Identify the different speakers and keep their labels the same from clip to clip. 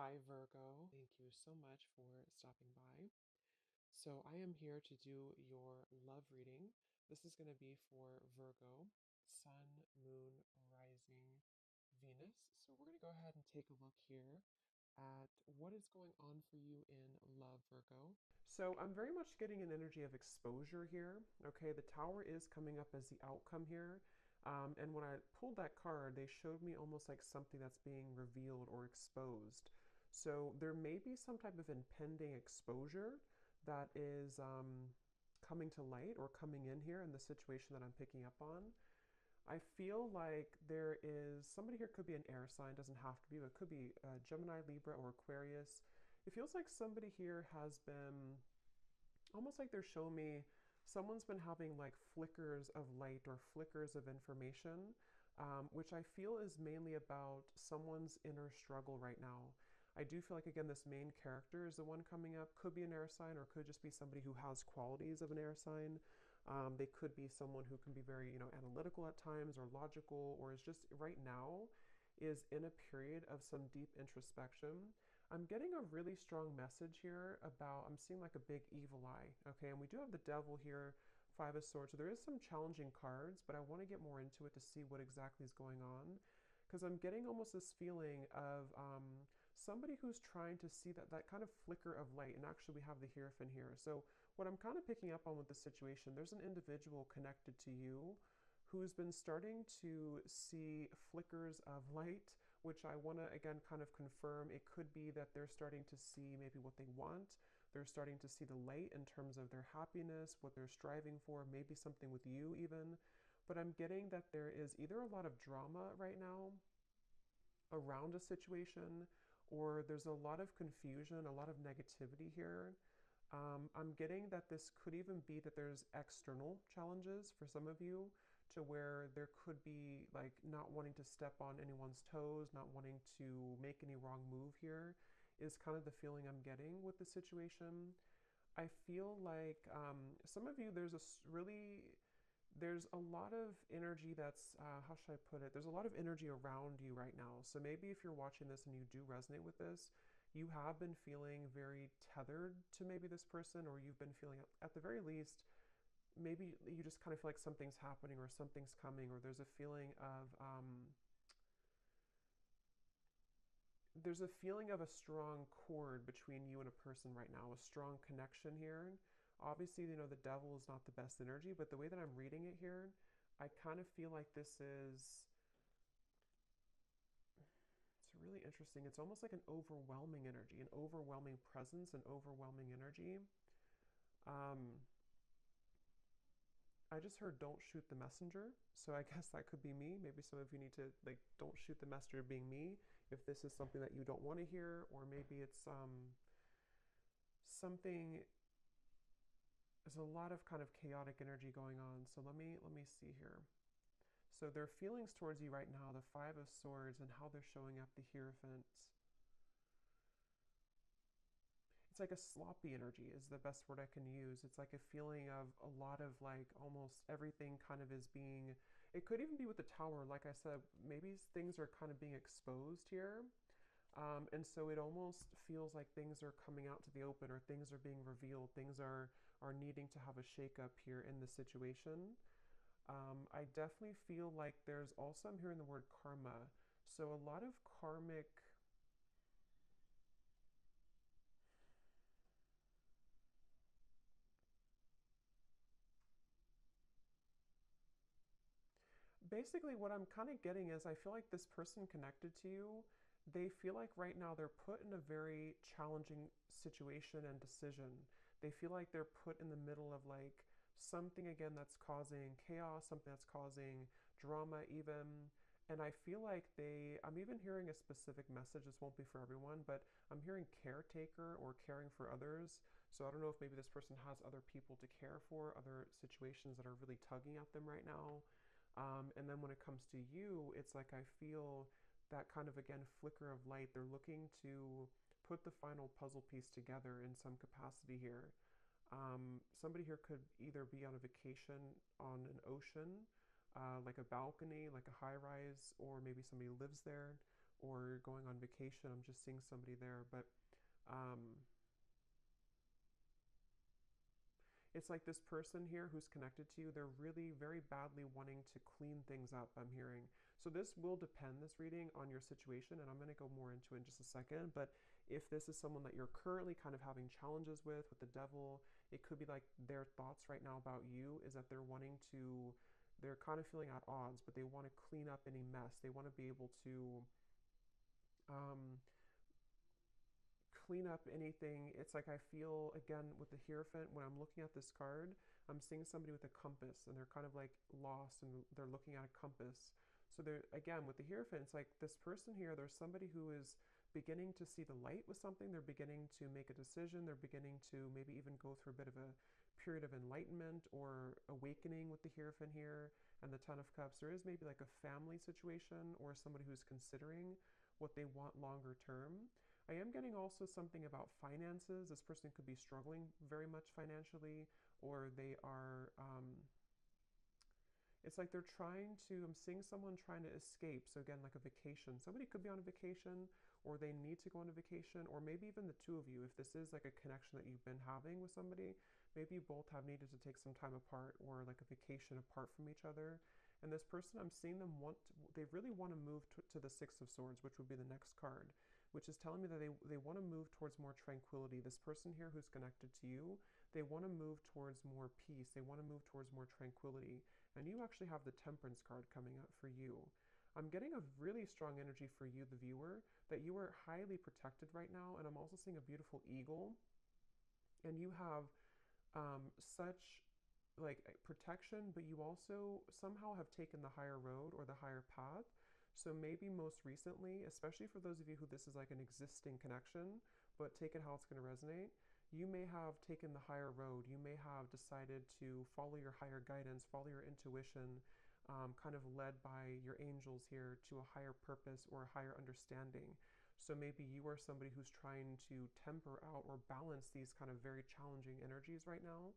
Speaker 1: Hi, Virgo. Thank you so much for stopping by. So, I am here to do your love reading. This is going to be for Virgo, Sun, Moon, Rising, Venus. So, we're going to go ahead and take a look here at what is going on for you in love, Virgo. So, I'm very much getting an energy of exposure here. Okay, the Tower is coming up as the outcome here. And when I pulled that card, they showed me almost like something that's being revealed or exposed. So there may be some type of impending exposure that is coming to light or coming in here in the situation that I'm picking up on. I feel like there is somebody here, could be an air sign, doesn't have to be, but it could be Gemini, Libra, or Aquarius. It feels like somebody here has been almost like they're showing me someone's been having like flickers of light or flickers of information, which I feel is mainly about someone's inner struggle right now. I do feel like, again, this main character is the one coming up. Could be an air sign or could just be somebody who has qualities of an air sign. They could be someone who can be very, analytical at times or logical, or is just right now is in a period of some deep introspection. I'm getting a really strong message here about, I'm seeing like a big evil eye, okay? And we do have the devil here, Five of Swords. So there is some challenging cards, but I want to get more into it to see what exactly is going on. Because I'm getting almost this feeling of somebody who's trying to see that kind of flicker of light. And actually, we have the Hierophant here. So, what I'm kind of picking up on with the situation, there's an individual connected to you who's been starting to see flickers of light, which I want to again kind of confirm. It could be that they're starting to see maybe what they want. They're starting to see the light in terms of their happiness, what they're striving for, maybe something with you even. But I'm getting that there is either a lot of drama right now around a situation, or there's a lot of confusion, a lot of negativity here. I'm getting that this could even be that there's external challenges for some of you, to where there could be like not wanting to step on anyone's toes, not wanting to make any wrong move here, is kind of the feeling I'm getting with the situation. I feel like some of you, there's a lot of energy that's, how should I put it? There's a lot of energy around you right now. So maybe if you're watching this and you do resonate with this, you have been feeling very tethered to maybe this person, or you've been feeling, at the very least, maybe you just kind of feel like something's happening or something's coming, or there's a feeling of a strong cord between you and a person right now, a strong connection here. Obviously, the devil is not the best energy, but the way that I'm reading it here, I kind of feel like it's really interesting. It's almost like an overwhelming energy, an overwhelming presence, an overwhelming energy. Um, I just heard don't shoot the messenger. So I guess that could be me. Maybe some of you need to like don't shoot the messenger being me if this is something that you don't want to hear, or maybe it's something, there's a lot of kind of chaotic energy going on. So let me see here. So their feelings towards you right now, the Five of Swords, and how they're showing up, the Hierophant. It's like a sloppy energy is the best word I can use. It's like a feeling of a lot of like almost everything kind of is being, it could even be with the Tower. Like I said, maybe things are kind of being exposed here. And so it almost feels like things are coming out to the open, or things are being revealed. Things are needing to have a shakeup here in the situation. I definitely feel like there's also, I'm hearing the word karma. So a lot of karmic, basically what I'm kind of getting is I feel like this person connected to you, they feel like right now they're put in a very challenging situation and decision. They feel like they're put in the middle of like something again that's causing chaos, something that's causing drama even. And I feel like I'm even hearing a specific message. This won't be for everyone, but I'm hearing caretaker or caring for others. So I don't know if maybe this person has other people to care for, other situations that are really tugging at them right now. And then when it comes to you, it's like I feel that kind of, again, flicker of light. They're looking to put the final puzzle piece together in some capacity here. Somebody here could either be on a vacation on an ocean, like a balcony, like a high rise, or maybe somebody lives there. or you're going on vacation. I'm just seeing somebody there, but um, it's like this person here who's connected to you, they're really very badly wanting to clean things up, I'm hearing. So this will depend, this reading, on your situation, and I'm going to go more into it in just a second. But if this is someone that you're currently kind of having challenges with the devil, it could be like their thoughts right now about you is that they're wanting to, they're kind of feeling at odds, but they want to clean up any mess. They want to be able to um, clean up anything. It's like I feel, again, with the Hierophant, when I'm looking at this card, I'm seeing somebody with a compass and they're kind of like lost and they're looking at a compass. So they're, again, with the Hierophant, it's like this person here, there's somebody who is beginning to see the light with something. They're beginning to make a decision. They're beginning to maybe even go through a bit of a period of enlightenment or awakening with the Hierophant here and the Ten of Cups. There is maybe like a family situation or somebody who's considering what they want longer term. I am getting also something about finances. This person could be struggling very much financially, or they are, it's like they're trying to, I'm seeing someone trying to escape. So again, like a vacation. Somebody could be on a vacation, or they need to go on a vacation, or maybe even the two of you. If this is like a connection that you've been having with somebody, maybe you both have needed to take some time apart or like a vacation apart from each other. And this person, I'm seeing them they really want to move to the Six of Swords, which would be the next card, which is telling me that they want to move towards more tranquility. This person here who's connected to you, they want to move towards more peace. They want to move towards more tranquility. And you actually have the Temperance card coming up for you. I'm getting a really strong energy for you, the viewer, that you are highly protected right now. And I'm also seeing a beautiful eagle. And you have such like protection, but you also somehow have taken the higher road or the higher path. So maybe most recently, especially for those of you who this is like an existing connection, but take it how it's going to resonate, you may have taken the higher road. You may have decided to follow your higher guidance, follow your intuition, kind of led by your angels here to a higher purpose or a higher understanding. So maybe you are somebody who's trying to temper out or balance these kind of very challenging energies right now.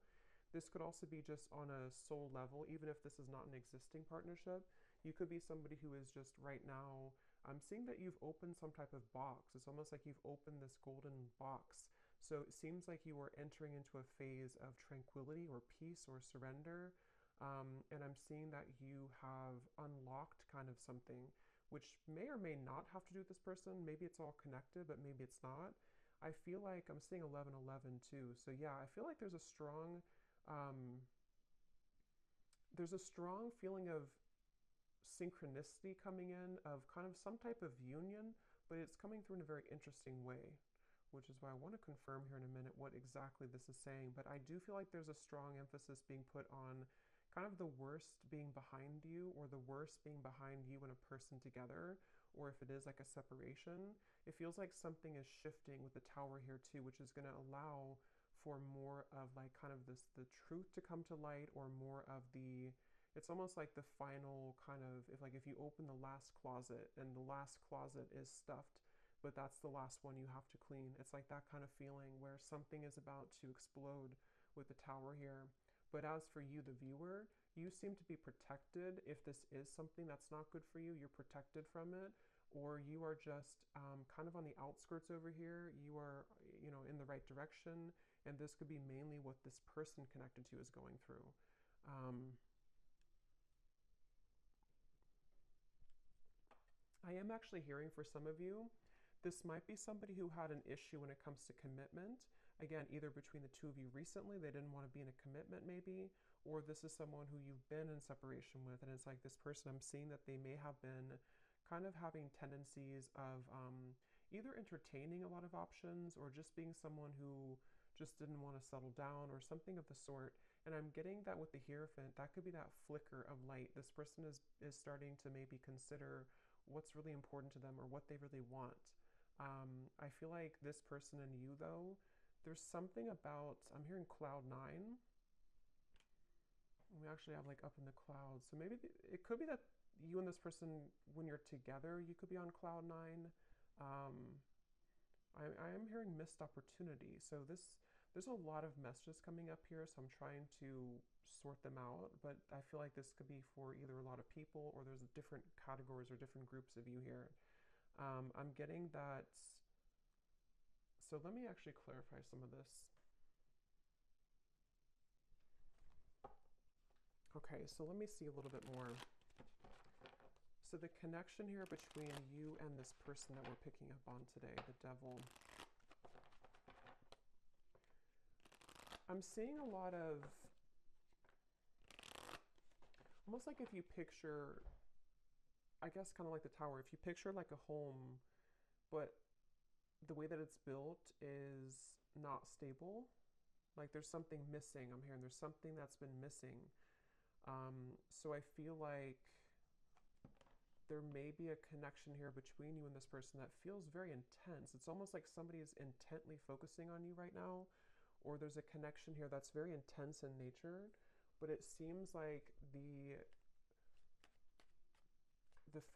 Speaker 1: This could also be just on a soul level, even if this is not an existing partnership. You could be somebody who is just right now, I'm seeing that you've opened some type of box. It's almost like you've opened this golden box. So it seems like you are entering into a phase of tranquility or peace or surrender. And I'm seeing that you have unlocked kind of something, which may or may not have to do with this person. Maybe it's all connected, but maybe it's not. I feel like I'm seeing 1111 too. So yeah, I feel like um, there's a strong feeling of synchronicity coming in, of kind of some type of union, but it's coming through in a very interesting way, which is why I want to confirm here in a minute what exactly this is saying. But I do feel like there's a strong emphasis being put on kind of the worst being behind you, or the worst being behind you and a person together, or if it is like a separation. It feels like something is shifting with the Tower here too, which is going to allow for more of like kind of the truth to come to light, or more of the, it's almost like the final kind of, if you open the last closet and the last closet is stuffed, but that's the last one you have to clean. It's like that kind of feeling where something is about to explode with the Tower here. But as for you, the viewer, you seem to be protected. If this is something that's not good for you, you're protected from it, or you are just kind of on the outskirts over here. You are, in the right direction, and this could be mainly what this person connected to is going through. I am actually hearing for some of you, this might be somebody who had an issue when it comes to commitment. Again, either between the two of you recently, they didn't want to be in a commitment maybe, or this is someone who you've been in separation with. And it's like this person, I'm seeing that they may have been kind of having tendencies of either entertaining a lot of options, or just being someone who just didn't want to settle down or something of the sort. And I'm getting that with the Hierophant, that could be that flicker of light. This person is starting to maybe consider what's really important to them or what they really want. I feel like this person and you, though, there's something about, I'm hearing cloud nine. We actually have like up in the clouds. So maybe it could be that you and this person, when you're together, you could be on cloud nine. I am hearing missed opportunity. So there's a lot of messages coming up here, so I'm trying to sort them out. But I feel like this could be for either a lot of people, or there's different categories or different groups of you here. I'm getting that. So let me actually clarify some of this. Okay, so let me see a little bit more. So the connection here between you and this person that we're picking up on today, the devil. I'm seeing a lot of, almost like if you picture, I guess kind of like the tower, if you picture like a home, but the way that it's built is not stable. Like there's something missing. I'm hearing there's something that's been missing. So I feel like there may be a connection here between you and this person that feels very intense. It's almost like somebody is intently focusing on you right now, or there's a connection here that's very intense in nature, but it seems like the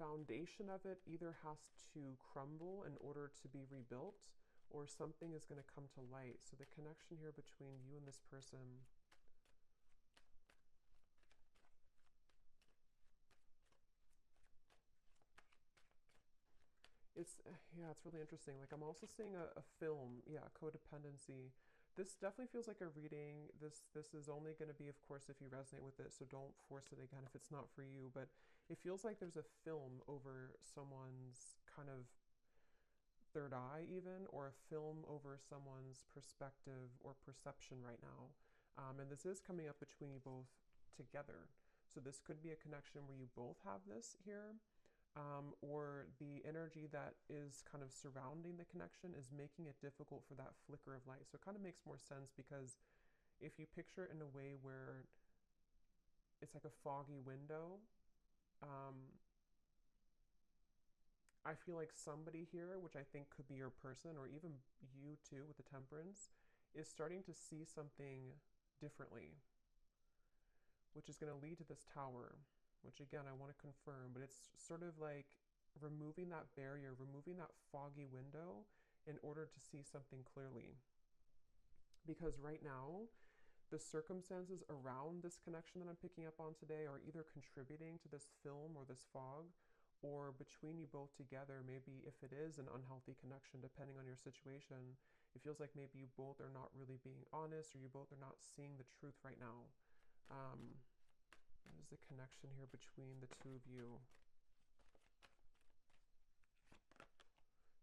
Speaker 1: foundation of it either has to crumble in order to be rebuilt, or something is going to come to light. So the connection here between you and this person, it's, yeah, it's really interesting. Like I'm also seeing a film, yeah, codependency. This definitely feels like a reading. This is only going to be, of course, if you resonate with it, so don't force it again if it's not for you, but it feels like there's a film over someone's kind of third eye even, or a film over someone's perspective or perception right now. And this is coming up between you both together. So this could be a connection where you both have this here, or the energy that is kind of surrounding the connection is making it difficult for that flicker of light. So it kind of makes more sense, because if you picture it in a way where it's like a foggy window, um, I feel like somebody here, which I think could be your person, or even you too with the temperance, is starting to see something differently, which is going to lead to this tower, which again, I want to confirm, but it's sort of like removing that barrier, removing that foggy window in order to see something clearly. Because right now, the circumstances around this connection that I'm picking up on today are either contributing to this film or this fog, or between you both together, maybe if it is an unhealthy connection, depending on your situation, it feels like maybe you both are not really being honest, or you both are not seeing the truth right now. What is the connection here between the two of you?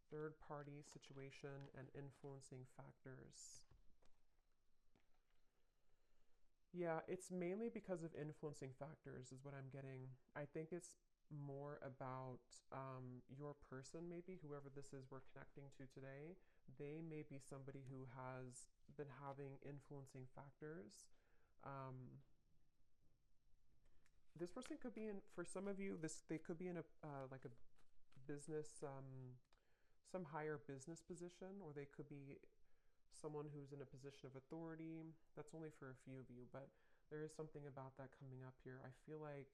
Speaker 1: Third party situation and influencing factors. Yeah, it's mainly because of influencing factors, is what I'm getting. I think it's more about your person, maybe, whoever this is we're connecting to today. They may be somebody who has been having influencing factors. Um, this person could be in, for some of you, they could be in a like a business, some higher business position, or they could be someone who's in a position of authority. That's only for a few of you, but there is something about that coming up here. I feel like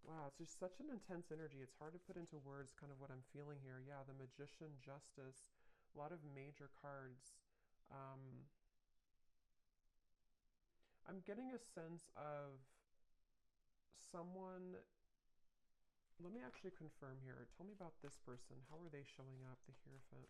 Speaker 1: wow, it's just such an intense energy. It's hard to put into words kind of what I'm feeling here. Yeah, the Magician, Justice, a lot of major cards. Um, I'm getting a sense of someone. Let me actually confirm here. Tell me about this person. How are they showing up, the Hierophant?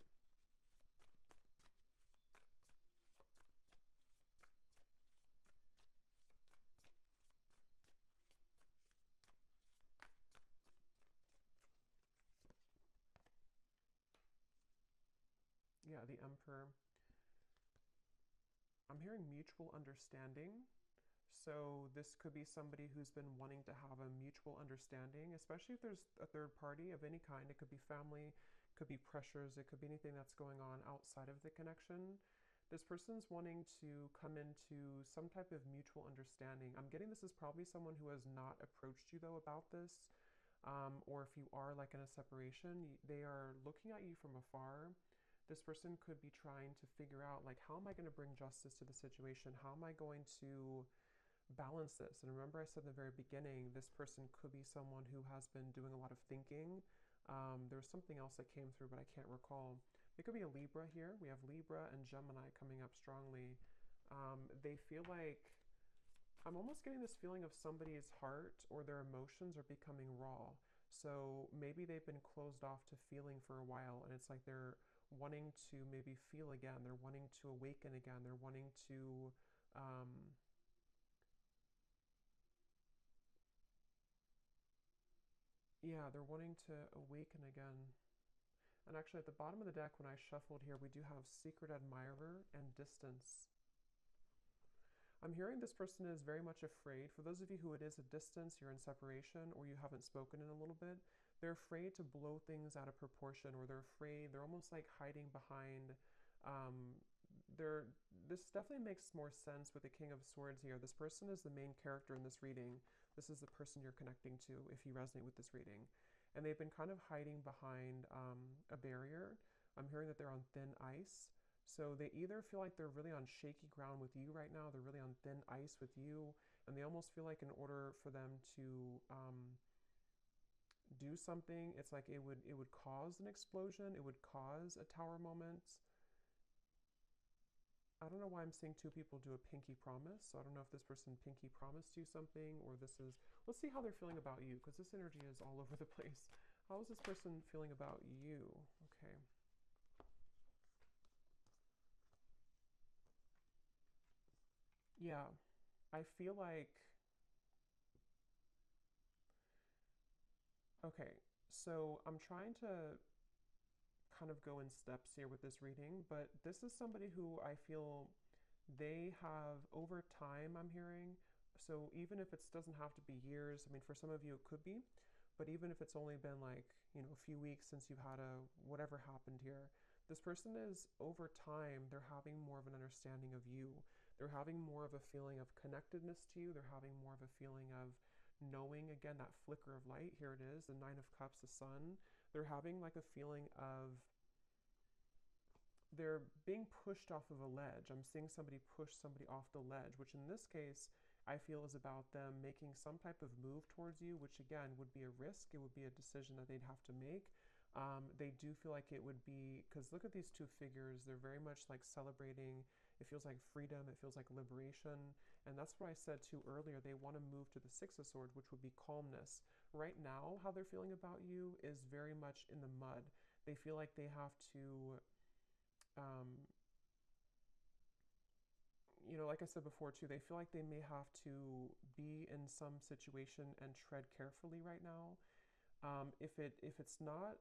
Speaker 1: Yeah, the Emperor. I'm hearing mutual understanding. So this could be somebody who's been wanting to have a mutual understanding, especially if there's a third party of any kind. It could be family, could be pressures, it could be anything that's going on outside of the connection. This person's wanting to come into some type of mutual understanding. I'm getting this is probably someone who has not approached you though about this. Or if you are like in a separation, they are looking at you from afar. This person could be trying to figure out, like, how am I going to bring justice to the situation? How am I going to balance this? And remember, I said in the very beginning, this person could be someone who has been doing a lot of thinking. There's something else that came through, but I can't recall. It could be a Libra here. We have Libra and Gemini coming up strongly. They feel like I'm almost getting this feeling of somebody's heart or their emotions are becoming raw. So maybe they've been closed off to feeling for a while, and it's like they're wanting to maybe feel again. They're wanting to awaken again. They're wanting to, um, yeah, they're wanting to awaken again. And actually, at the bottom of the deck, when I shuffled here, we do have secret admirer and distance. I'm hearing this person is very much afraid. For those of you who it is a distance, you're in separation, or you haven't spoken in a little bit, they're afraid to blow things out of proportion, or they're afraid, they're almost like hiding behind. Um, this definitely makes more sense with the King of Swords here. This person is the main character in this reading. This is the person you're connecting to if you resonate with this reading. And they've been kind of hiding behind a barrier. I'm hearing that they're on thin ice. So they either feel like they're really on shaky ground with you right now, they're really on thin ice with you, and they almost feel like in order for them to do something, it's like it would cause an explosion, it would cause a tower moment. I don't know why I'm seeing two people do a pinky promise. So I don't know if this person pinky promised you something or this is. Let's see how they're feeling about you because this energy is all over the place. How is this person feeling about you? Okay. Yeah, I feel like. Okay, so I'm trying to kind of go in steps here with this reading, but this is somebody who I feel they have over time, I'm hearing. So even if it doesn't have to be years, I mean, for some of you it could be, but even if it's only been like, a few weeks since you've had a whatever happened here, this person is over time, they're having more of an understanding of you. They're having more of a feeling of connectedness to you. They're having more of a feeling of knowing, again, that flicker of light. Here it is, the Nine of Cups, the sun. They're having like a feeling of they're being pushed off of a ledge. I'm seeing somebody push somebody off the ledge, which in this case, I feel is about them making some type of move towards you, which again would be a risk. It would be a decision that they'd have to make. They do feel like it would be, because look at these two figures. They're very much like celebrating. It feels like freedom. It feels like liberation. And that's what I said too earlier. They want to move to the Six of Swords, which would be calmness. Right now, how they're feeling about you is very much in the mud. They feel like they have to um, like I said before too, they feel like they may have to be in some situation and tread carefully right now. If it's not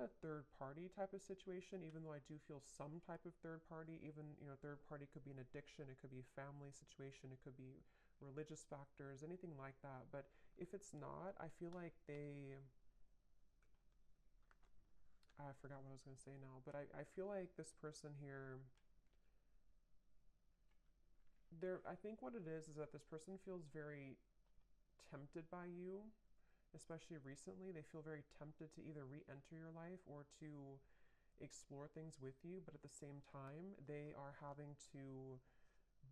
Speaker 1: a third party type of situation, even though I do feel some type of third party, even third party could be an addiction, it could be a family situation, it could be religious factors, anything like that. But if it's not, I feel like I forgot what I was going to say now, but I feel like this person here, I think what it is that this person feels very tempted by you, especially recently. They feel very tempted to either re-enter your life or to explore things with you, but at the same time, they are having to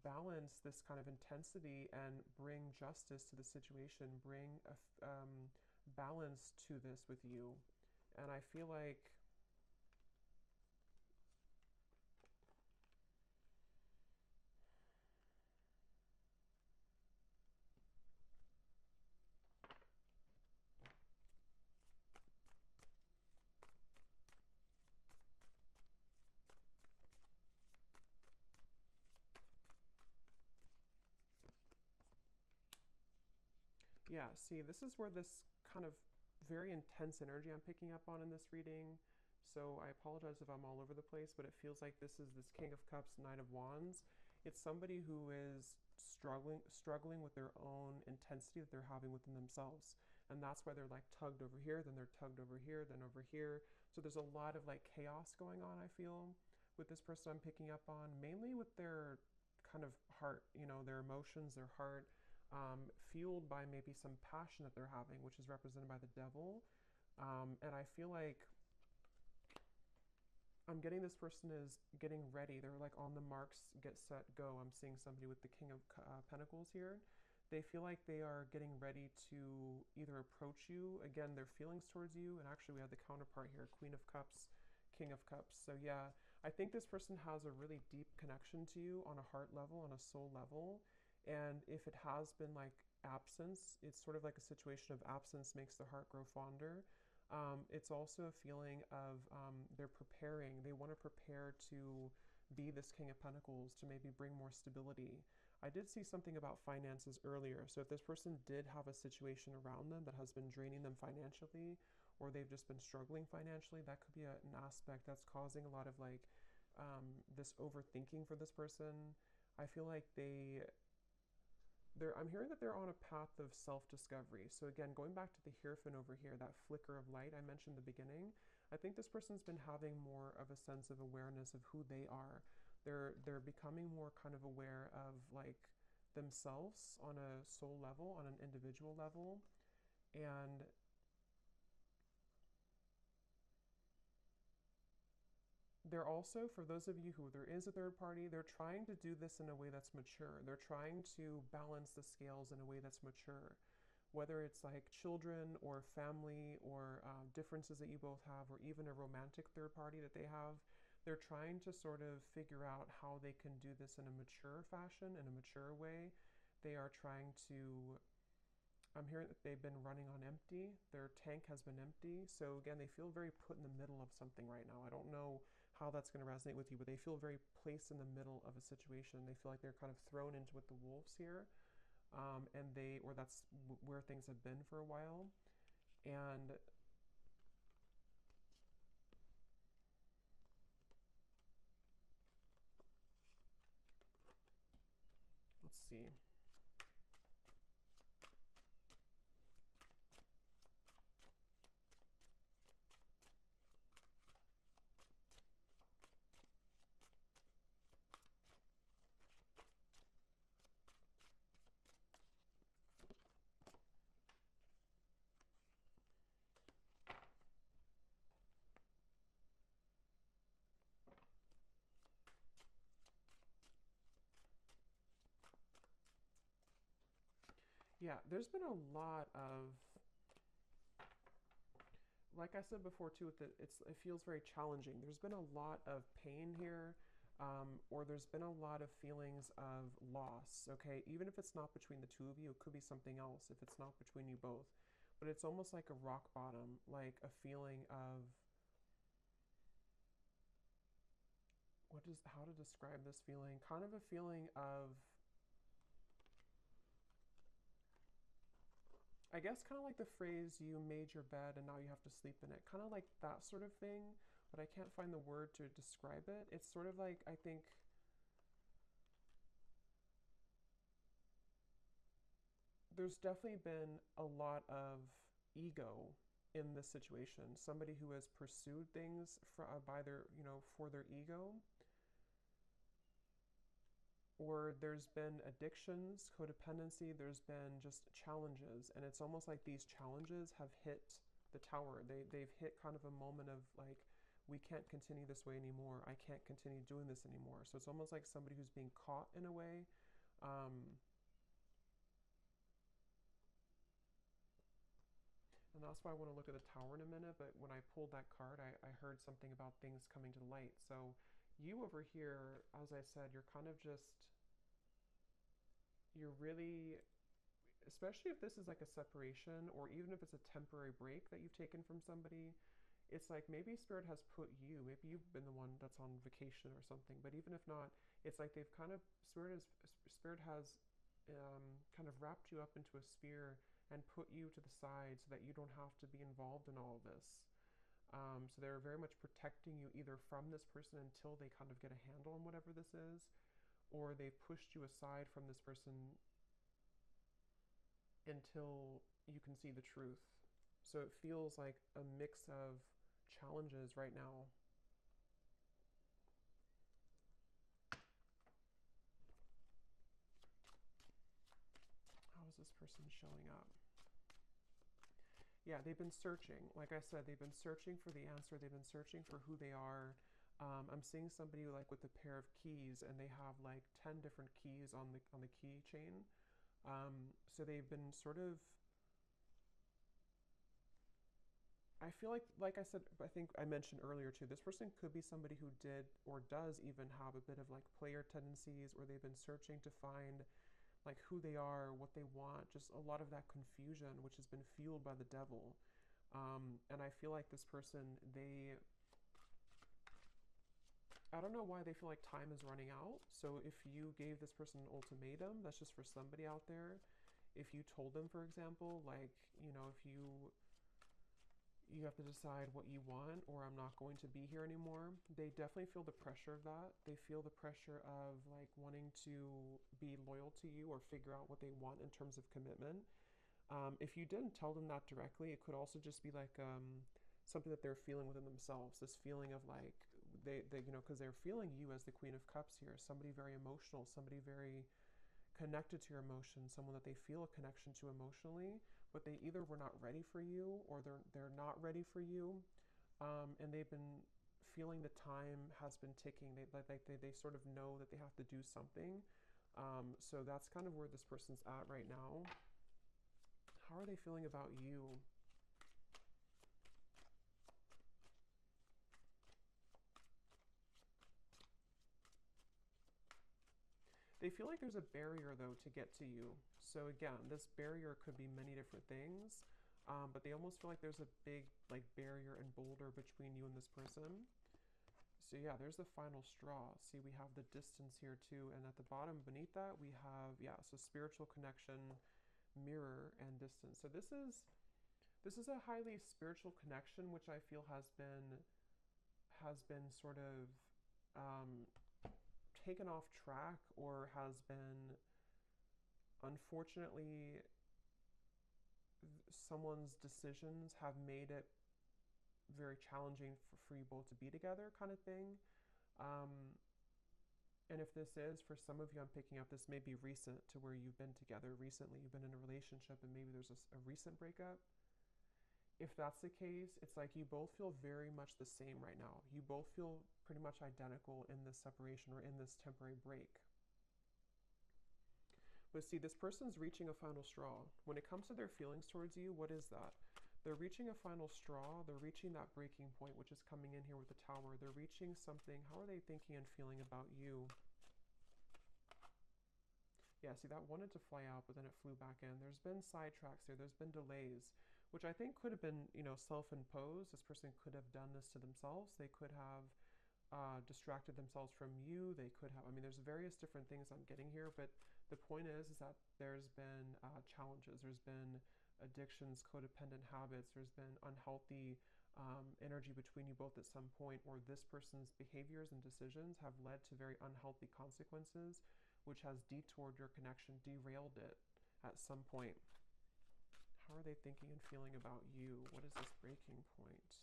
Speaker 1: balance this kind of intensity and bring justice to the situation, bring a balance to this with you. And I feel like yeah, see, this is where this kind of very intense energy I'm picking up on in this reading. So I apologize if I'm all over the place, but it feels like this is this King of Cups, Knight of Wands. It's somebody who is struggling with their own intensity that they're having within themselves. And that's why they're like tugged over here, then they're tugged over here, then over here. So there's a lot of like chaos going on, I feel, with this person I'm picking up on, mainly with their kind of heart, their emotions, their heart, fueled by maybe some passion that they're having, which is represented by the devil. And I feel like I'm getting this person is getting ready. They're like on the marks, get set, go. I'm seeing somebody with the King of Pentacles here. They feel like they are getting ready to either approach you, again, their feelings towards you, and actually we have the counterpart here, Queen of Cups, King of Cups. So yeah, I think this person has a really deep connection to you on a heart level, on a soul level. And if it has been like absence, it's sort of like a situation of absence makes the heart grow fonder. It's also a feeling of they're preparing, they want to prepare to be this King of Pentacles to maybe bring more stability. I did see something about finances earlier. So if this person did have a situation around them that has been draining them financially, or they've just been struggling financially, that could be an aspect that's causing a lot of like this overthinking for this person. I feel like I'm hearing that they're on a path of self-discovery. So again, going back to the Hierophant over here, that flicker of light I mentioned in the beginning, I think this person's been having more of a sense of awareness of who they are. They're becoming more kind of aware of like themselves on a soul level, on an individual level. And they're also, for those of you who there is a third party, they're trying to do this in a way that's mature. They're trying to balance the scales in a way that's mature. Whether it's like children or family or differences that you both have, or even a romantic third party that they have, they're trying to sort of figure out how they can do this in a mature fashion, in a mature way. They are trying to, I'm hearing that they've been running on empty. Their tank has been empty. So again, they feel very put in the middle of something right now. I don't know how that's going to resonate with you, but they feel very placed in the middle of a situation. They feel like they're kind of thrown into with the wolves here. Or that's where things have been for a while. And let's see. Yeah, there's been a lot of, like I said before too, it feels very challenging. There's been a lot of pain here, or there's been a lot of feelings of loss. Okay, even if it's not between the two of you, it could be something else. If it's not between you both, but it's almost like a rock bottom, like a feeling of how to describe this feeling? Kind of a feeling of, I guess, kind of like the phrase, you made your bed and now you have to sleep in it. Kind of like that sort of thing, but I can't find the word to describe it. It's sort of like, I think, there's definitely been a lot of ego in this situation. Somebody who has pursued things by their, for their ego, or there's been addictions, codependency, there's been just challenges. And it's almost like these challenges have hit the tower. They've hit kind of a moment of like, we can't continue this way anymore. I can't continue doing this anymore. So it's almost like somebody who's being caught in a way. Um, and that's why I want to look at the tower in a minute. But when I pulled that card, I heard something about things coming to light. So you over here, as I said, you're kind of just, you're really, especially if this is like a separation, or even if it's a temporary break that you've taken from somebody, it's like maybe Spirit has put you, maybe you've been the one that's on vacation or something, but even if not, it's like they've kind of, Spirit has kind of wrapped you up into a sphere and put you to the side so that you don't have to be involved in all of this. So they're very much protecting you either from this person until they kind of get a handle on whatever this is, or they've pushed you aside from this person until you can see the truth. So it feels like a mix of challenges right now. How is this person showing up? Yeah, they've been searching. Like I said, they've been searching for the answer. They've been searching for who they are. I'm seeing somebody like with a pair of keys, and they have like 10 different keys on the keychain. So they've been sort of, I feel like I said, I think I mentioned earlier too, this person could be somebody who did or does even have a bit of like player tendencies, or they've been searching to find like who they are, what they want, just a lot of that confusion, which has been fueled by the devil. And I feel like this person, I don't know why they feel like time is running out. So if you gave this person an ultimatum, that's just for somebody out there. If you told them, for example, like, if you have to decide what you want, or I'm not going to be here anymore, they definitely feel the pressure of that. They feel the pressure of like wanting to be loyal to you or figure out what they want in terms of commitment. If you didn't tell them that directly, it could also just be like something that they're feeling within themselves. This feeling of like they because they're feeling you as the Queen of Cups here, somebody very emotional, somebody very connected to your emotions, someone that they feel a connection to emotionally, but they either were not ready for you, or they're not ready for you, and they've been feeling the time has been ticking. They sort of know that they have to do something. So that's kind of where this person's at right now. How are they feeling about you? They feel like there's a barrier, though, to get to you. So again, this barrier could be many different things, but they almost feel like there's a big like barrier and boulder between you and this person. So yeah, there's the final straw. See, we have the distance here too, and at the bottom beneath that we have, yeah, so spiritual connection, mirror, and distance. So this is a highly spiritual connection, which I feel has been sort of um, taken off track, or has been, unfortunately, someone's decisions have made it very challenging for you both to be together, kind of thing. Um, and if this is, for some of you, I'm picking up, this may be recent, to where you've been together recently, you've been in a relationship, and maybe there's a recent breakup. If that's the case, it's like you both feel very much the same right now. You both feel pretty much identical in this separation, or in this temporary break. But see, this person's reaching a final straw. When it comes to their feelings towards you, what is that? They're reaching a final straw. They're reaching that breaking point, which is coming in here with the Tower. They're reaching something. How are they thinking and feeling about you? Yeah, see, that wanted to fly out, but then it flew back in. There's been sidetracks here. There's been delays, which I think could have been, self-imposed. This person could have done this to themselves. They could have distracted themselves from you. They could have, I mean, there's various different things I'm getting here, but the point is that there's been challenges. There's been addictions, codependent habits. There's been unhealthy energy between you both at some point, or this person's behaviors and decisions have led to very unhealthy consequences, which has detoured your connection, derailed it at some point. How are they thinking and feeling about you? What is this breaking point?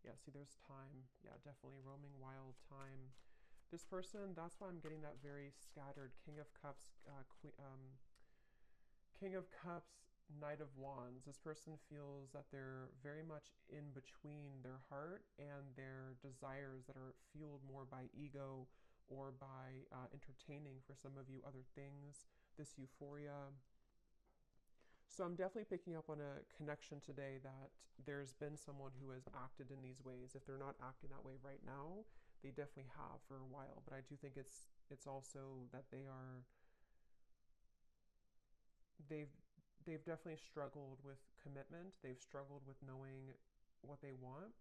Speaker 1: Yeah, see, there's time. Yeah, definitely roaming wild, time. This person, that's why I'm getting that very scattered King of Cups, King of Cups, Knight of Wands. This person feels that they're very much in between their heart and their desires, that are fueled more by ego, or by entertaining, for some of you, other things, this euphoria. So I'm definitely picking up on a connection today, that there's been someone who has acted in these ways. If they're not acting that way right now, they definitely have for a while. But I do think it's also that they've they've definitely struggled with commitment. They've struggled with knowing what they want,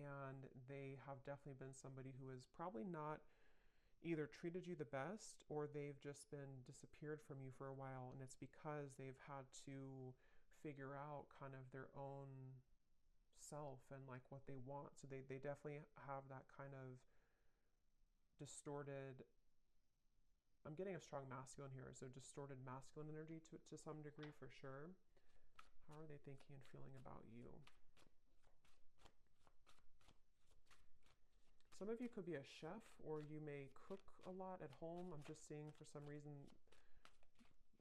Speaker 1: and they have definitely been somebody who has probably not either treated you the best, or they've just been disappeared from you for a while, and it's because they've had to figure out kind of their own self and like what they want. So they definitely have that kind of distorted, I'm getting a strong masculine here, so distorted masculine energy to some degree, for sure. How are they thinking and feeling about you? Some of you could be a chef, or you may cook a lot at home. I'm just seeing, for some reason,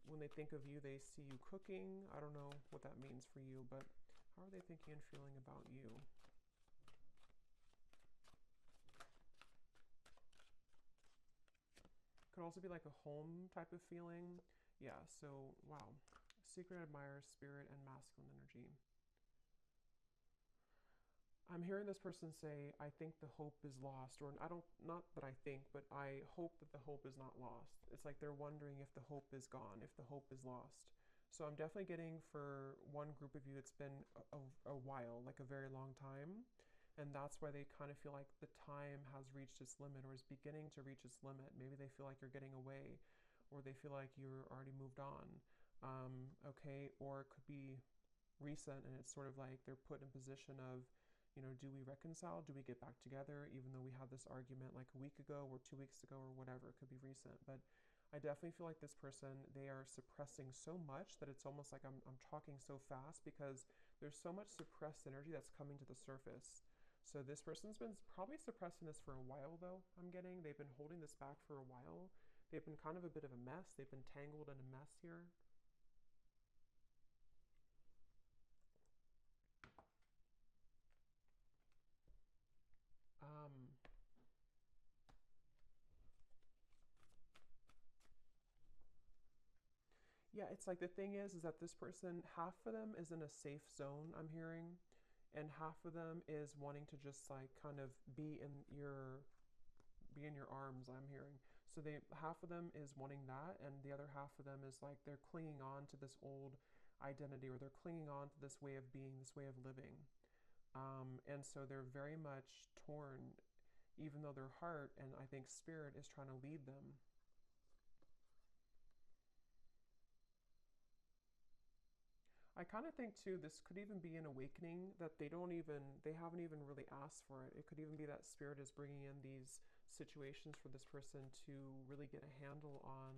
Speaker 1: when they think of you, they see you cooking. I don't know what that means for you, but how are they thinking and feeling about you? Could also be like a home type of feeling. Yeah, so wow. Secret admirer, spirit, and masculine energy. I'm hearing this person say, I think the hope is lost, or I don't, not that I think, but I hope that the hope is not lost. It's like they're wondering if the hope is gone, if the hope is lost. So I'm definitely getting for one group of you, it's been a while, like a very long time. And that's why they kind of feel like the time has reached its limit or is beginning to reach its limit. Maybe they feel like you're getting away, or they feel like you're already moved on. Okay, or it could be recent and it's sort of like they're put in a position of, do we reconcile? Do we get back together? Even though we had this argument like a week ago or 2 weeks ago or whatever, it could be recent. But I definitely feel like this person, they are suppressing so much that it's almost like I'm talking so fast because there's so much suppressed energy that's coming to the surface. So this person's been probably suppressing this for a while though, I'm getting. They've been holding this back for a while. They've been kind of a bit of a mess. They've been tangled in a mess here. Um, Yeah, it's like the thing is that this person, half of them is in a safe zone, I'm hearing, and half of them is wanting to just like kind of be in your arms, I'm hearing. So they half of them is wanting that, and the other half of them is like they're clinging on to this old identity, or they're clinging on to this way of being, this way of living. And so they're very much torn, even though their heart and I think spirit is trying to lead them. I kind of think too, this could even be an awakening that they haven't even really asked for it. It could even be that spirit is bringing in these situations for this person to really get a handle on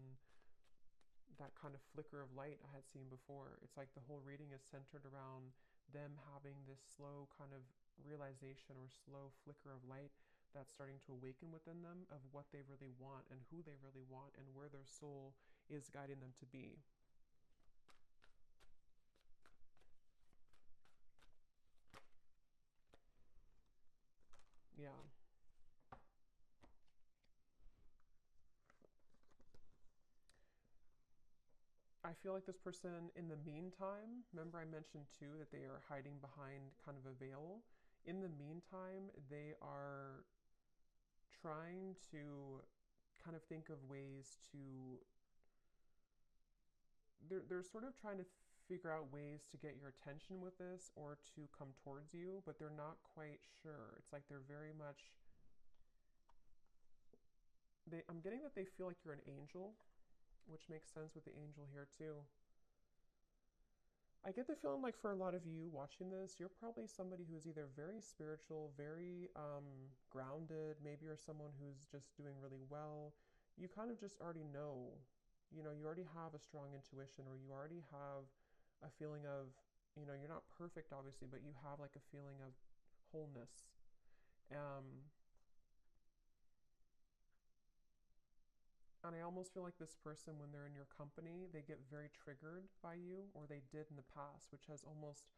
Speaker 1: that kind of flicker of light I had seen before. It's like the whole reading is centered around them having this slow kind of realization or slow flicker of light that's starting to awaken within them of what they really want and who they really want and where their soul is guiding them to be. Yeah. I feel like this person, in the meantime, remember I mentioned too that they are hiding behind kind of a veil. In the meantime, they are trying to kind of think of ways to, they're sort of trying to figure out ways to get your attention with this or to come towards you, but they're not quite sure. It's like they're very much, I'm getting that they feel like you're an angel, which makes sense with the angel here too. I get the feeling like for a lot of you watching this, you're probably somebody who is either very spiritual, very grounded, maybe you're someone who's just doing really well. You kind of just already know, you already have a strong intuition, or you already have a feeling of, you're not perfect obviously, but you have like a feeling of wholeness. Um, and I almost feel like this person, when they're in your company, they get very triggered by you, or they did in the past, which has almost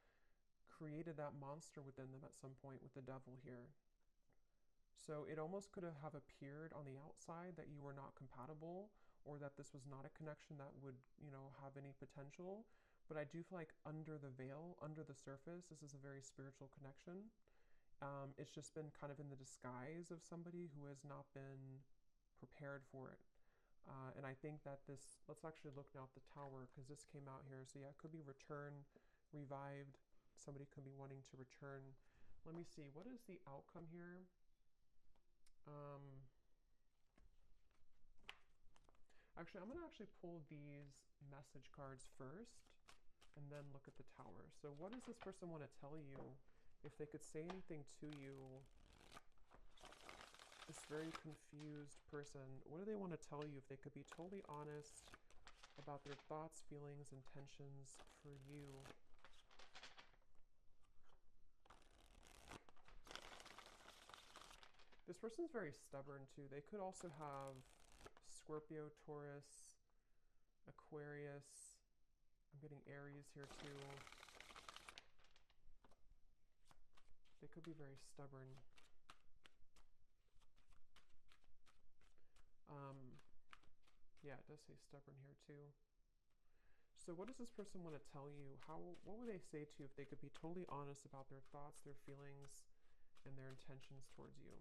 Speaker 1: created that monster within them at some point with the devil here. So it almost could have appeared on the outside that you were not compatible, or that this was not a connection that would, have any potential. But I do feel like under the veil, under the surface, this is a very spiritual connection. It's just been kind of in the disguise of somebody who has not been prepared for it. And I think that this, let's actually look now at the tower, because this came out here. So yeah, it could be return, revived. Somebody could be wanting to return. Let me see, what is the outcome here? Actually, I'm going to actually pull these message cards first and then look at the tower. So what does this person want to tell you? If they could say anything to you, this very confused person, what do they want to tell you? If they could be totally honest about their thoughts, feelings, intentions for you. This person's very stubborn too. They could also have Scorpio, Taurus, Aquarius. I'm getting Aries here too. They could be very stubborn. Yeah, it does say stubborn here too. So what does this person want to tell you? What would they say to you if they could be totally honest about their thoughts, their feelings, and their intentions towards you.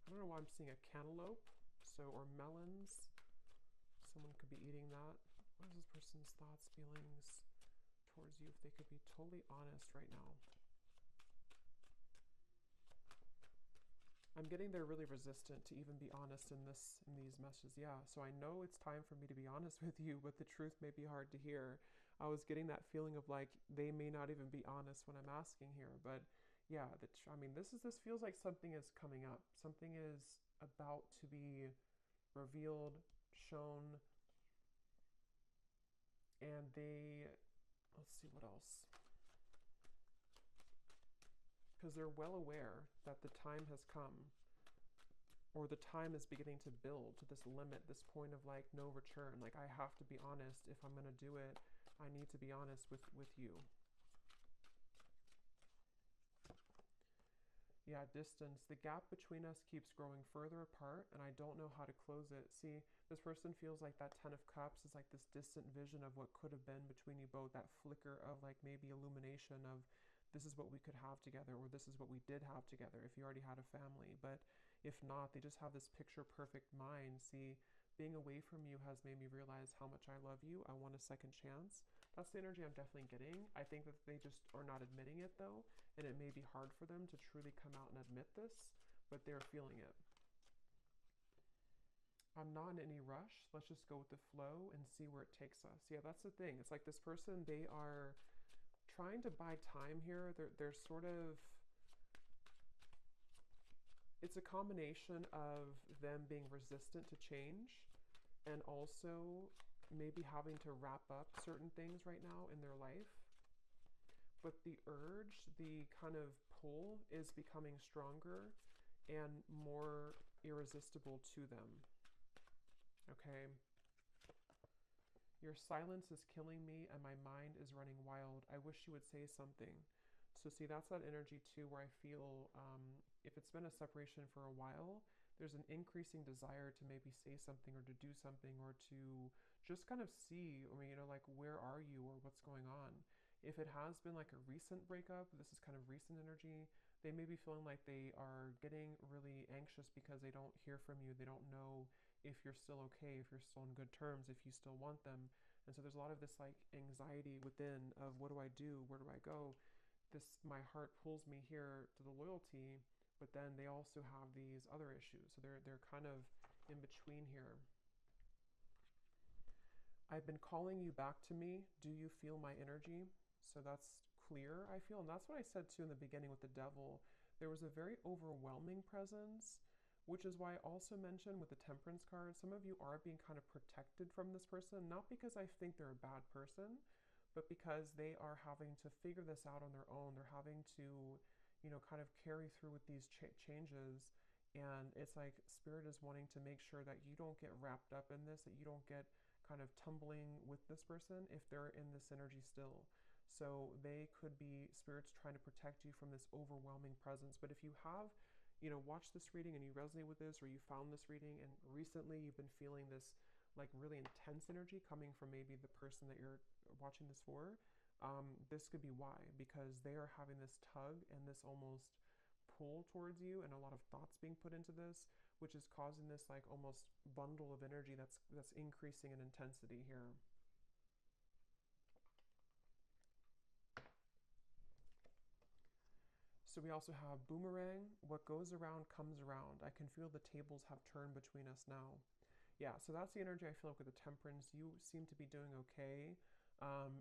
Speaker 1: I don't know why I'm seeing a cantaloupe, or melons. Someone could be eating that. What is this person's thoughts, feelings towards you if they could be totally honest right now? I'm getting they're really resistant to even be honest in these messages. Yeah, so I know it's time for me to be honest with you, but the truth may be hard to hear. I was getting that feeling of like they may not even be honest when I'm asking here, but yeah, I mean, this feels like something is coming up. Something is about to be revealed, shown, and let's see what else. Because they're well aware that the time has come, or the time is beginning to build to this limit, this point of like no return. Like I have to be honest. If I'm going to do it, I need to be honest with you. Yeah, distance. The gap between us keeps growing further apart, and I don't know how to close it. See, this person feels like that 10 of Cups is like this distant vision of what could have been between you both, that flicker of like maybe illumination of this is what we could have together, or this is what we did have together if you already had a family. But if not, they just have this picture perfect mind. See, being away from you has made me realize how much I love you. I want a second chance. That's the energy I'm definitely getting. I think that they just are not admitting it though, and it may be hard for them to truly come out and admit this, but they're feeling it. I'm not in any rush. Let's just go with the flow and see where it takes us. Yeah, that's the thing. It's like this person, they are trying to buy time here. They're sort of, it's a combination of them being resistant to change and also maybe having to wrap up certain things right now in their life. But the urge, the kind of pull is becoming stronger and more irresistible to them. Okay? Your silence is killing me and my mind is running wild. I wish you would say something. So see, that's that energy too, where I feel if it's been a separation for a while, there's an increasing desire to maybe say something or to do something or to just kind of see, I mean, like, where are you or what's going on? If it has been like a recent breakup, this is kind of recent energy, they may be feeling like they are getting really anxious because they don't hear from you. They don't know if you're still okay, if you're still on good terms, if you still want them. And so there's a lot of this like anxiety within of what do I do? Where do I go? My heart pulls me here to the loyalty, but then they also have these other issues. So they're kind of in between here. I've been calling you back to me. Do you feel my energy? So that's clear, I feel. And that's what I said too in the beginning with the devil. There was a very overwhelming presence, which is why I also mentioned with the Temperance card, some of you are being kind of protected from this person, not because I think they're a bad person, but because they are having to figure this out on their own. They're having to, kind of carry through with these changes. And it's like Spirit is wanting to make sure that you don't get wrapped up in this, that you don't get kind of tumbling with this person if they're in this energy still. So they could be Spirit's trying to protect you from this overwhelming presence. But if you have, watched this reading and you resonate with this, or you found this reading and recently you've been feeling this like really intense energy coming from maybe the person that you're watching this for, this could be why, because they are having this tug and this almost pull towards you and a lot of thoughts being put into this, which is causing this like almost bundle of energy that's increasing in intensity here. So we also have boomerang. What goes around comes around. I can feel the tables have turned between us now. Yeah, so that's the energy I feel like with the Temperance. You seem to be doing okay.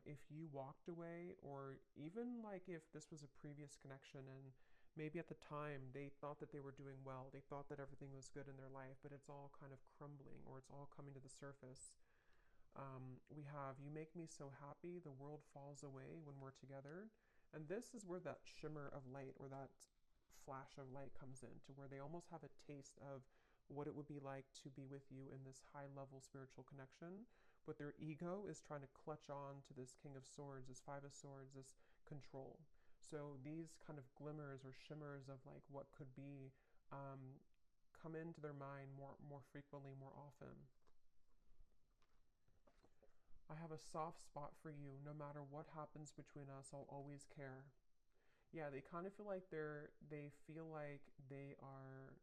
Speaker 1: If you walked away, or even like if this was a previous connection and maybe at the time they thought that they were doing well, they thought that everything was good in their life, but it's all kind of crumbling or it's all coming to the surface. We have, you make me so happy, the world falls away when we're together. And this is where that shimmer of light or that flash of light comes in, to where they almost have a taste of what it would be like to be with you in this high level spiritual connection. But their ego is trying to clutch on to this King of Swords, this Five of Swords, this control. So these kind of glimmers or shimmers of like what could be come into their mind more frequently, more often. I have a soft spot for you. No matter what happens between us, I'll always care. Yeah, they kind of feel like they feel like they are.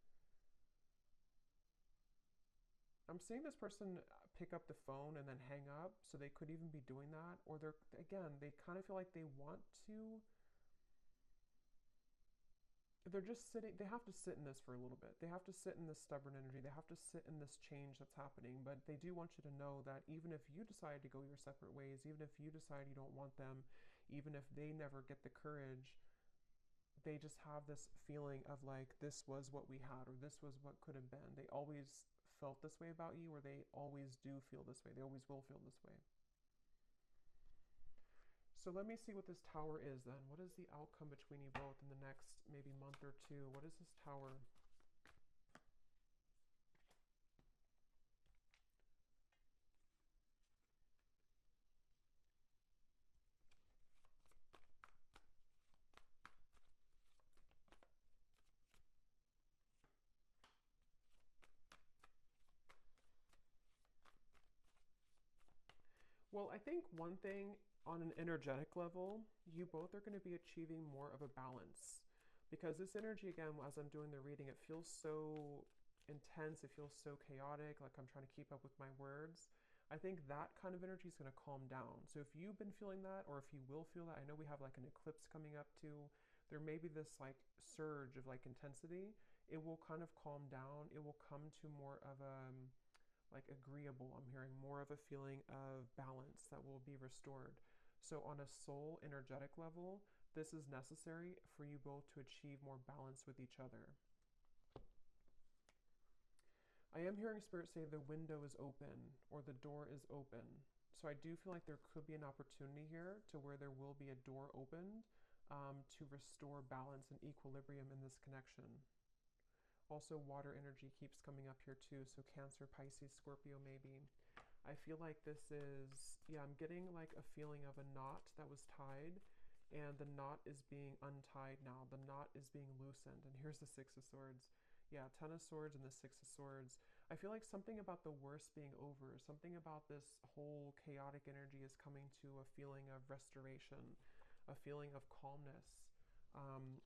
Speaker 1: I'm seeing this person pick up the phone and then hang up, so they could even be doing that. Or they're, again, they kind of feel like they want to. They're just sitting, they have to sit in this for a little bit. They have to sit in this stubborn energy. They have to sit in this change that's happening. But they do want you to know that even if you decide to go your separate ways, even if you decide you don't want them, even if they never get the courage, they just have this feeling of like, this was what we had, or this was what could have been. They always felt this way about you, or they always do feel this way. They always will feel this way. So let me see what this tower is then. What is the outcome between you both in the next maybe month or two? What is this tower? Well, I think one thing on an energetic level, you both are going to be achieving more of a balance. Because this energy, again, as I'm doing the reading, it feels so intense, it feels so chaotic, like I'm trying to keep up with my words. I think that kind of energy is going to calm down. So if you've been feeling that, or if you will feel that, I know we have like an eclipse coming up too. There may be this like surge of like intensity. It will kind of calm down. It will come to more of a like agreeable. I'm hearing more of a feeling of balance that will be restored. So on a soul energetic level, this is necessary for you both to achieve more balance with each other. I am hearing Spirit say the window is open or the door is open. So I do feel like there could be an opportunity here to where there will be a door opened to restore balance and equilibrium in this connection. Also, water energy keeps coming up here too. So Cancer, Pisces, Scorpio maybe. I feel like this is, yeah, I'm getting like a feeling of a knot that was tied, and the knot is being untied now. The knot is being loosened. And here's the Six of Swords. Yeah, Ten of Swords and the Six of Swords. I feel like something about the worst being over, something about this whole chaotic energy is coming to a feeling of restoration, a feeling of calmness.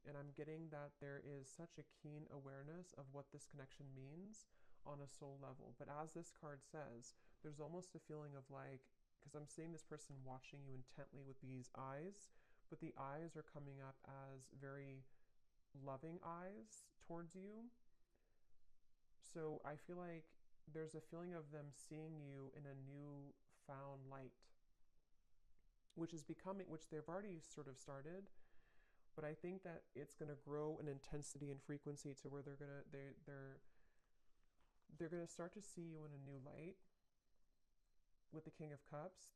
Speaker 1: And I'm getting that there is such a keen awareness of what this connection means on a soul level. But as this card says, there's almost a feeling of like, because I'm seeing this person watching you intently with these eyes, but the eyes are coming up as very loving eyes towards you. So I feel like there's a feeling of them seeing you in a new found light, which is becoming, which they've already sort of started, but I think that it's going to grow in intensity and frequency to where they're going to start to see you in a new light. With the King of Cups,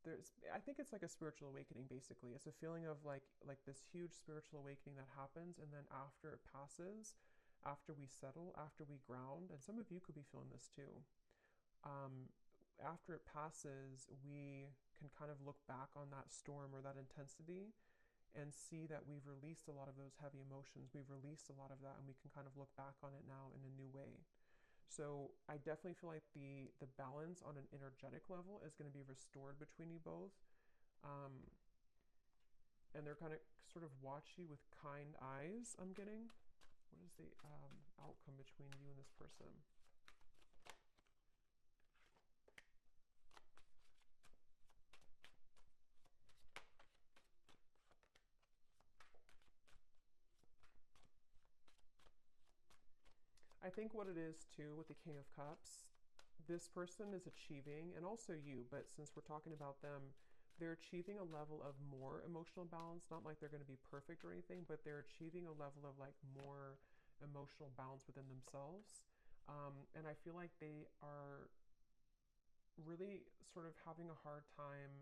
Speaker 1: I think it's like a spiritual awakening. Basically, it's a feeling of like this huge spiritual awakening that happens, and then after it passes, after we settle, after we ground, and some of you could be feeling this too. After it passes, we can kind of look back on that storm or that intensity and see that we've released a lot of those heavy emotions. We've released a lot of that, and we can kind of look back on it now in a new way. So I definitely feel like the balance on an energetic level is going to be restored between you both. And they're going to sort of watch you with kind eyes, I'm getting. What is the outcome between you and this person? I think what it is too with the King of Cups, this person is achieving, and also you, but since we're talking about them, they're achieving a level of more emotional balance. Not like they're going to be perfect or anything, but they're achieving a level of like more emotional balance within themselves. And I feel like they are really sort of having a hard time,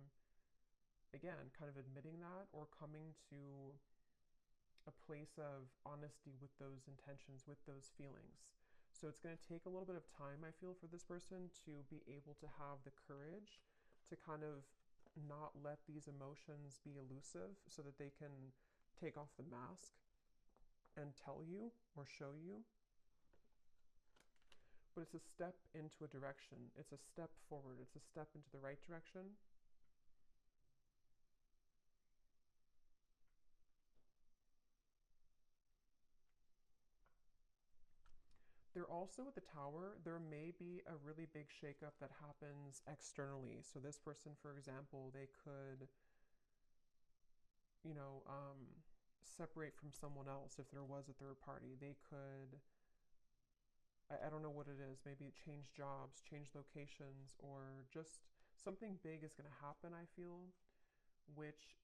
Speaker 1: again, kind of admitting that or coming to a place of honesty with those intentions, with those feelings. So it's going to take a little bit of time, I feel, for this person to be able to have the courage to kind of not let these emotions be elusive so that they can take off the mask and tell you or show you. but it's a step into a direction. It's a step forward. It's a step into the right direction. They're also at the tower. There may be a really big shakeup that happens externally. So this person, for example, they could, you know, separate from someone else if there was a third party. They could, I don't know what it is, maybe change jobs, change locations, or just something big is going to happen, I feel, which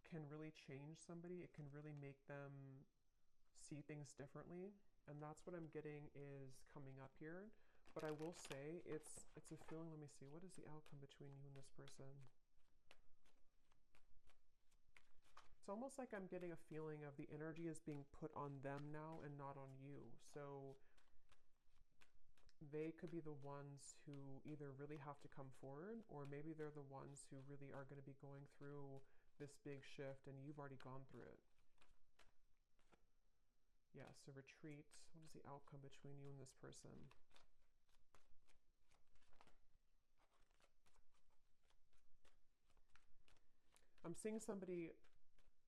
Speaker 1: can really change somebody. It can really make them see things differently. And that's what I'm getting is coming up here. But I will say it's a feeling. Let me see. What is the outcome between you and this person? It's almost like I'm getting a feeling of the energy is being put on them now and not on you. So they could be the ones who either really have to come forward, or maybe they're the ones who really are going to be going through this big shift and you've already gone through it. Yeah, so retreat. What is the outcome between you and this person? I'm seeing somebody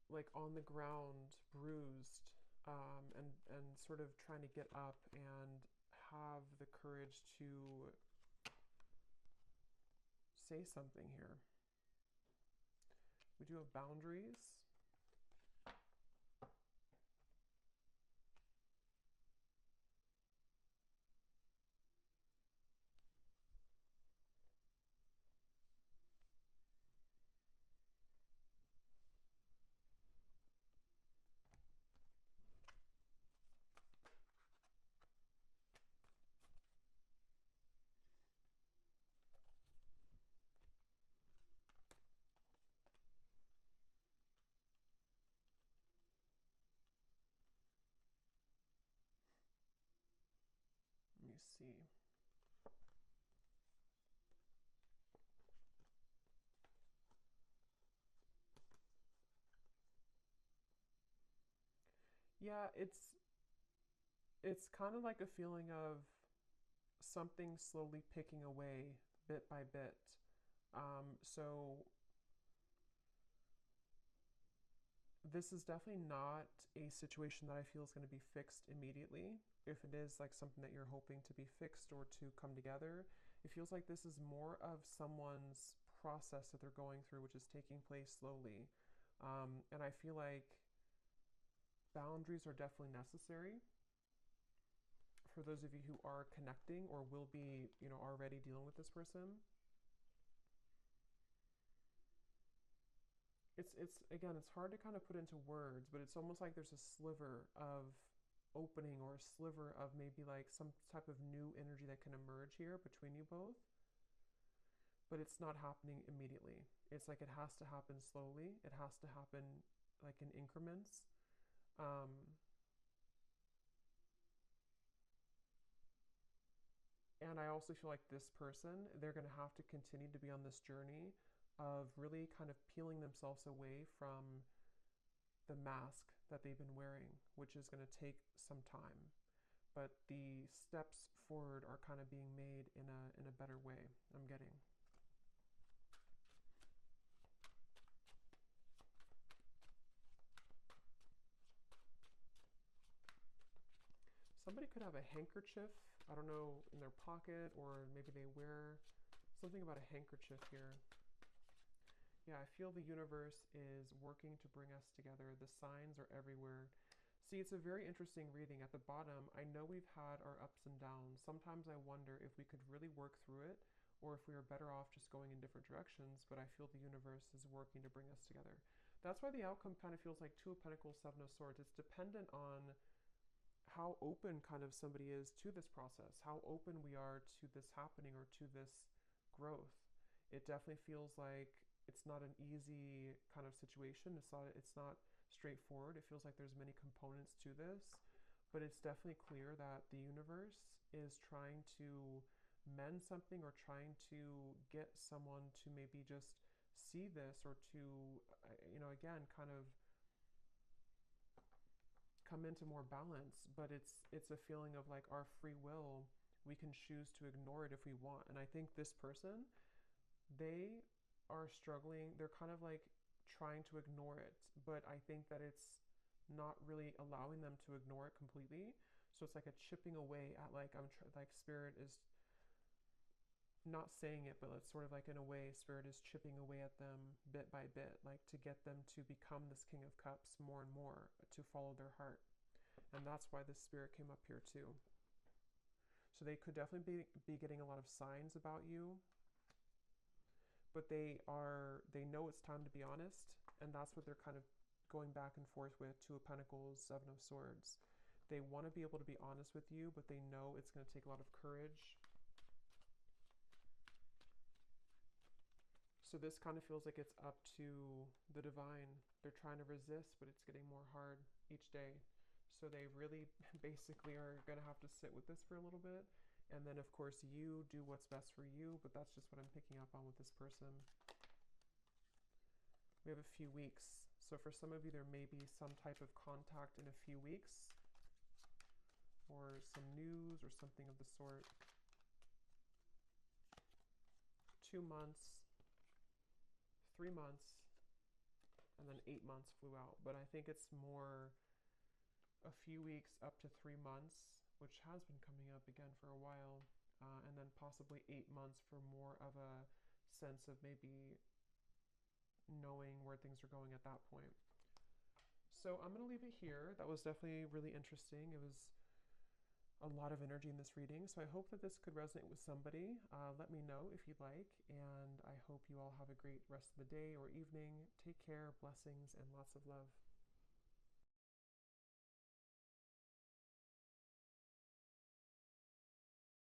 Speaker 1: like on the ground, bruised, and sort of trying to get up and have the courage to say something here. We do have boundaries. Let me see. Yeah, it's kind of like a feeling of something slowly picking away bit by bit. So this is definitely not a situation that I feel is going to be fixed immediately. If it is like something that you're hoping to be fixed or to come together, it feels like this is more of someone's process that they're going through, which is taking place slowly. And I feel like boundaries are definitely necessary for those of you who are connecting or will be, already dealing with this person. It's again, it's hard to kind of put into words, but it's almost like there's a sliver of opening or a sliver of maybe like some type of new energy that can emerge here between you both, but it's not happening immediately. It's like it has to happen slowly. It has to happen like in increments. Um, and I also feel like this person, they're going to have to continue to be on this journey of really kind of peeling themselves away from the mask that they've been wearing, which is going to take some time. But the steps forward are kind of being made in a better way, I'm getting. Somebody could have a handkerchief, I don't know, in their pocket, or maybe they wear something about a handkerchief here. Yeah, I feel the universe is working to bring us together. The signs are everywhere. See, it's a very interesting reading. At the bottom, I know we've had our ups and downs. Sometimes I wonder if we could really work through it or if we are better off just going in different directions, but I feel the universe is working to bring us together. That's why the outcome kind of feels like Two of Pentacles, Seven of Swords. It's dependent on how open kind of somebody is to this process, how open we are to this happening or to this growth. It definitely feels like it's not an easy kind of situation. It's not straightforward. It feels like there's many components to this, but it's definitely clear that the universe is trying to mend something or trying to get someone to maybe just see this or to again kind of come into more balance. But it's a feeling of like our free will we can choose to ignore it if we want. And I think this person, they are struggling. They're kind of like trying to ignore it, but I think that it's not really allowing them to ignore it completely. So it's like a chipping away at, like, like spirit is not saying it, but it's sort of like, in a way, spirit is chipping away at them bit by bit, like to get them to become this King of Cups more and more, to follow their heart. And that's why this spirit came up here too. So they could definitely be getting a lot of signs about you, but they know it's time to be honest, and that's what they're kind of going back and forth with. Two of Pentacles, Seven of Swords. They want to be able to be honest with you, but they know it's going to take a lot of courage. So this kind of feels like it's up to the divine. They're trying to resist, but it's getting more hard each day. So they really basically are going to have to sit with this for a little bit. And then, of course, you do what's best for you, but that's just what I'm picking up on with this person. We have a few weeks. So for some of you, there may be some type of contact in a few weeks, or some news or something of the sort. 2 months, 3 months, and then 8 months flew out. But I think it's more a few weeks up to 3 months, which has been coming up again for a while, and then possibly 8 months for more of a sense of maybe knowing where things are going at that point. So I'm going to leave it here. That was definitely really interesting. It was a lot of energy in this reading, so I hope that this could resonate with somebody. Let me know if you'd like, and I hope you all have a great rest of the day or evening. Take care, blessings, and lots of love.